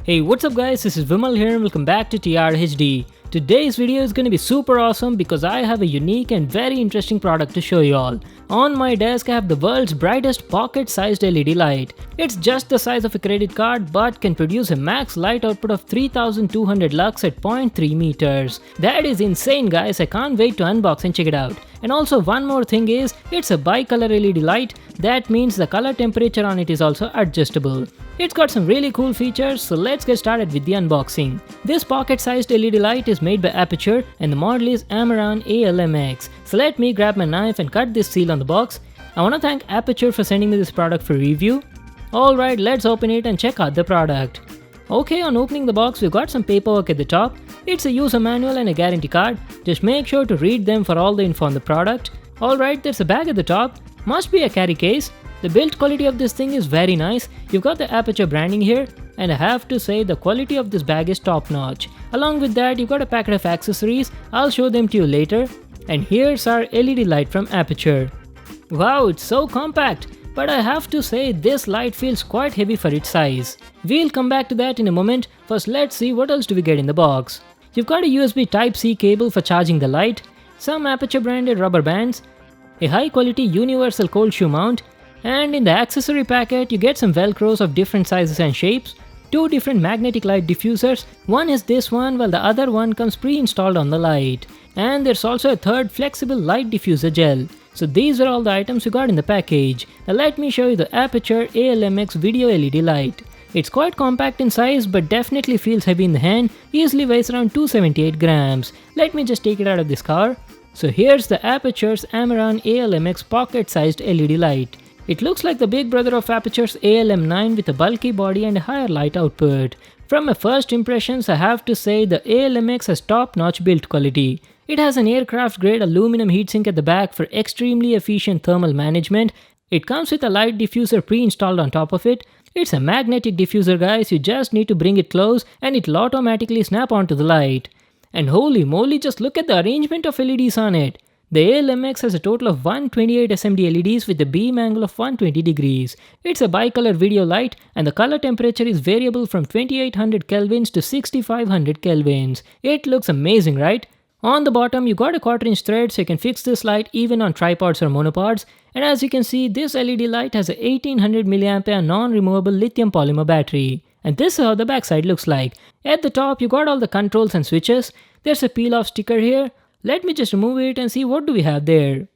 Hey, what's up guys, this is Vimal here and welcome back to TRHD. Today's video is going to be super awesome because I have a unique and very interesting product to show you all. On my desk I have the world's brightest pocket-sized LED light. It's just the size of a credit card but can produce a max light output of 3200 lux at 0.3 meters. That is insane guys, I can't wait to unbox and check it out. And also one more thing is, it's a bicolor LED light. That means the color temperature on it is also adjustable. It's got some really cool features, so let's get started with the unboxing. This pocket-sized LED light is made by Aputure and the model is Amaran ALMX. So let me grab my knife and cut this seal on the box. I wanna thank Aputure for sending me this product for review. Alright, let's open it and check out the product. Okay, on opening the box we've got some paperwork at the top. It's a user manual and a guarantee card. Just make sure to read them for all the info on the product. Alright, there's a bag at the top. Must be a carry case. The build quality of this thing is very nice. You've got the Aputure branding here, and I have to say the quality of this bag is top notch. Along with that, you've got a packet of accessories. I'll show them to you later. And here's our LED light from Aputure. Wow, it's so compact. But I have to say this light feels quite heavy for its size. We'll come back to that in a moment. First let's see what else do we get in the box. You've got a USB Type-C cable for charging the light, some Aputure branded rubber bands, a high quality universal cold shoe mount, and in the accessory packet you get some velcros of different sizes and shapes, two different magnetic light diffusers. One is this one while the other one comes pre-installed on the light. And there's also a third flexible light diffuser gel. So these are all the items we got in the package. Now let me show you the Aputure ALMX video LED light. It's quite compact in size but definitely feels heavy in the hand, easily weighs around 278 grams. Let me just take it out of this car. So here's the Aputure's Amaran ALMX pocket-sized LED light. It looks like the big brother of Aputure's ALM9 with a bulky body and a higher light output. From my first impressions I have to say the ALMX has top-notch build quality. It has an aircraft-grade aluminum heatsink at the back for extremely efficient thermal management. It comes with a light diffuser pre-installed on top of it. It's a magnetic diffuser guys, you just need to bring it close and it'll automatically snap onto the light. And holy moly, just look at the arrangement of LEDs on it. The ALMX has a total of 128 SMD LEDs with a beam angle of 120 degrees. It's a bicolor video light and the color temperature is variable from 2800 kelvins to 6500 kelvins. It looks amazing, right? On the bottom you got a 1/4" thread so you can fix this light even on tripods or monopods. And as you can see, this LED light has a 1800 mAh non-removable lithium polymer battery. And this is how the backside looks like. At the top you got all the controls and switches. There's a peel off sticker here. Let me just remove it and see what do we have there.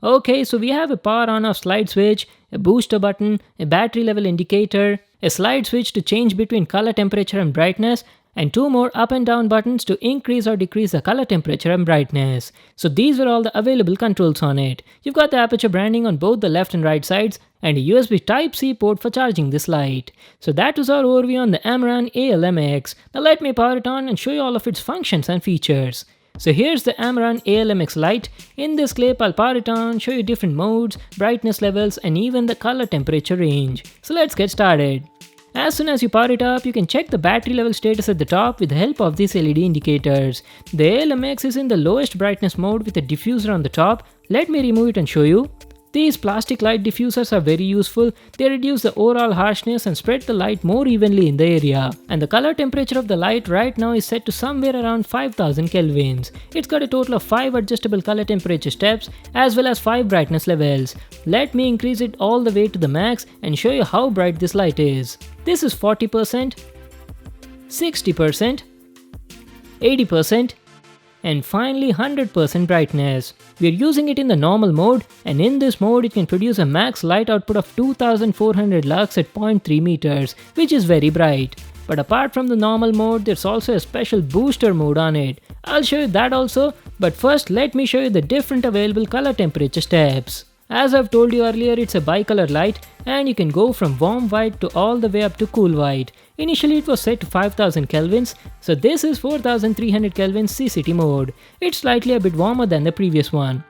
Okay, so we have a power on off slide switch, a booster button, a battery level indicator, a slide switch to change between color temperature and brightness, and two more up and down buttons to increase or decrease the color temperature and brightness. So these are all the available controls on it. You've got the Aputure branding on both the left and right sides and a USB Type-C port for charging this light. So that was our overview on the Amaran ALMX. Now let me power it on and show you all of its functions and features. So here's the Amaran ALMX light. In this clip I'll power it on, show you different modes, brightness levels and even the color temperature range. So let's get started. As soon as you power it up, you can check the battery level status at the top with the help of these LED indicators. The ALMX is in the lowest brightness mode with a diffuser on the top. Let me remove it and show you. These plastic light diffusers are very useful. They reduce the overall harshness and spread the light more evenly in the area. And the color temperature of the light right now is set to somewhere around 5000 kelvins. It's got a total of 5 adjustable color temperature steps as well as 5 brightness levels. Let me increase it all the way to the max and show you how bright this light is. This is 40%, 60%, 80%, and finally 100% brightness. We are using it in the normal mode, and in this mode it can produce a max light output of 2400 lux at 0.3 meters, which is very bright. But apart from the normal mode, there's also a special booster mode on it. I'll show you that also, but first let me show you the different available color temperature steps. As I've told you earlier, it's a bicolor light and you can go from warm white to all the way up to cool white. Initially it was set to 5000 kelvins, so this is 4300 kelvins CCT mode. It's slightly a bit warmer than the previous one.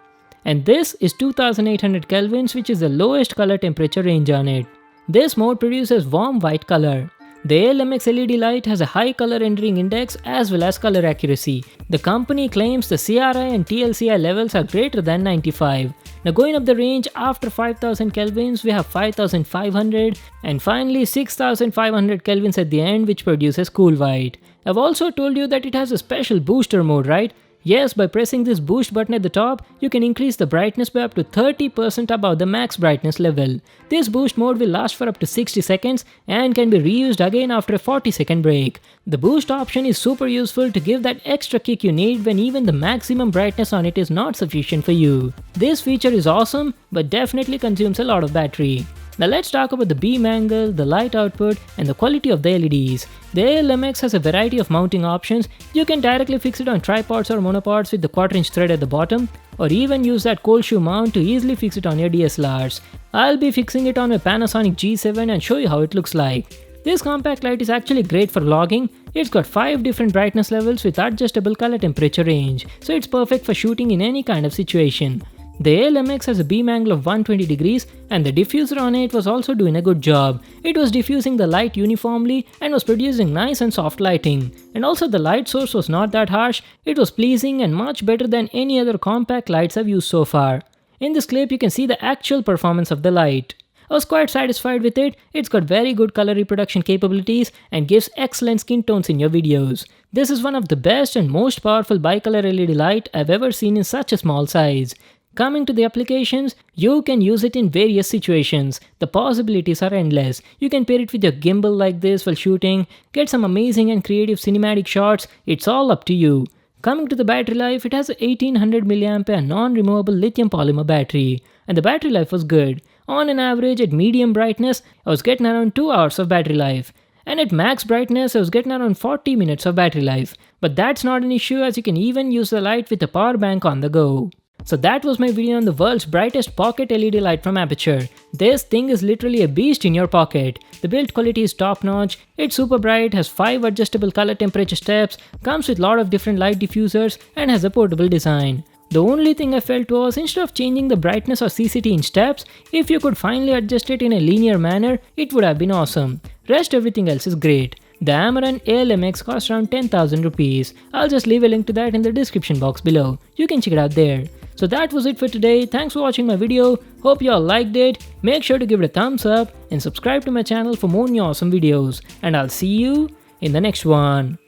And this is 2800 kelvins, which is the lowest color temperature range on it. This mode produces warm white color. The ALMX LED light has a high color rendering index as well as color accuracy. The company claims the CRI and TLCI levels are greater than 95. Now going up the range, after 5000 kelvins we have 5500 and finally 6500 kelvins at the end, which produces cool white. I've also told you that it has a special booster mode, right? Yes, by pressing this boost button at the top, you can increase the brightness by up to 30% above the max brightness level. This boost mode will last for up to 60 seconds and can be reused again after a 40-second break. The boost option is super useful to give that extra kick you need when even the maximum brightness on it is not sufficient for you. This feature is awesome, but definitely consumes a lot of battery. Now let's talk about the beam angle, the light output, and the quality of the LEDs. The ALMX has a variety of mounting options. You can directly fix it on tripods or monopods with the 1/4" thread at the bottom, or even use that cold shoe mount to easily fix it on your DSLRs. I'll be fixing it on a Panasonic G7 and show you how it looks like. This compact light is actually great for vlogging. It's got 5 different brightness levels with adjustable color temperature range, so it's perfect for shooting in any kind of situation. The ALMX has a beam angle of 120 degrees and the diffuser on it was also doing a good job. It was diffusing the light uniformly and was producing nice and soft lighting. And also the light source was not that harsh, it was pleasing and much better than any other compact lights I've used so far. In this clip you can see the actual performance of the light. I was quite satisfied with it. It's got very good color reproduction capabilities and gives excellent skin tones in your videos. This is one of the best and most powerful bicolor LED light I've ever seen in such a small size. Coming to the applications, you can use it in various situations. The possibilities are endless. You can pair it with your gimbal like this while shooting, get some amazing and creative cinematic shots. It's all up to you. Coming to the battery life, it has a 1800 mAh non-removable lithium polymer battery, and the battery life was good. On an average, at medium brightness, I was getting around 2 hours of battery life. And at max brightness, I was getting around 40 minutes of battery life. But that's not an issue, as you can even use the light with a power bank on the go. So that was my video on the world's brightest pocket LED light from Aputure. This thing is literally a beast in your pocket. The build quality is top notch, it's super bright, has 5 adjustable color temperature steps, comes with lot of different light diffusers and has a portable design. The only thing I felt was, instead of changing the brightness or CCT in steps, if you could finally adjust it in a linear manner, it would have been awesome. Rest everything else is great. The Amaran ALMX costs around 10,000 rupees. I'll just leave a link to that in the description box below. You can check it out there. So that was it for today. Thanks for watching my video. Hope you all liked it. Make sure to give it a thumbs up and subscribe to my channel for more new awesome videos. And I'll see you in the next one.